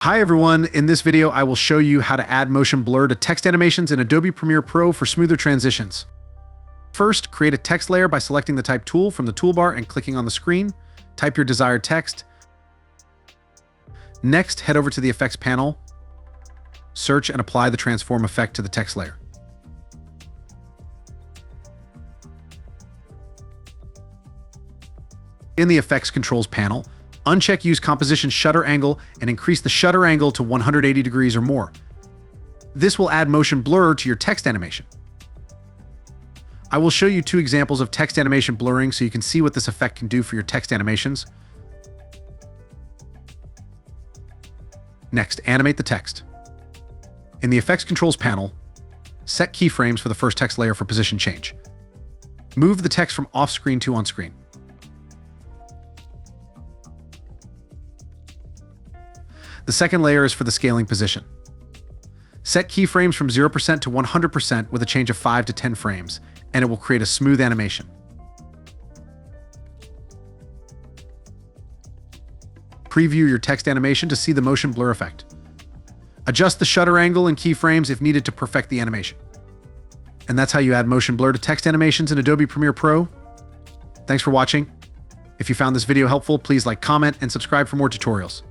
Hi everyone, in this video I will show you how to add motion blur to text animations in Adobe Premiere Pro for smoother transitions. First, create a text layer by selecting the Type tool from the toolbar and clicking on the screen. Type your desired text. Next, head over to the Effects panel, search and apply the transform effect to the text layer. In the Effects Controls panel, uncheck Use Composition Shutter Angle and increase the shutter angle to 180 degrees or more. This will add motion blur to your text animation. I will show you two examples of text animation blurring so you can see what this effect can do for your text animations. Next, animate the text. In the Effects Controls panel, set keyframes for the first text layer for position change. Move the text from off-screen to on-screen. The second layer is for the scaling position. Set keyframes from 0% to 100% with a change of 5 to 10 frames, and it will create a smooth animation. Preview your text animation to see the motion blur effect. Adjust the shutter angle and keyframes if needed to perfect the animation. And that's how you add motion blur to text animations in Adobe Premiere Pro. Thanks for watching. If you found this video helpful, please like, comment, and subscribe for more tutorials.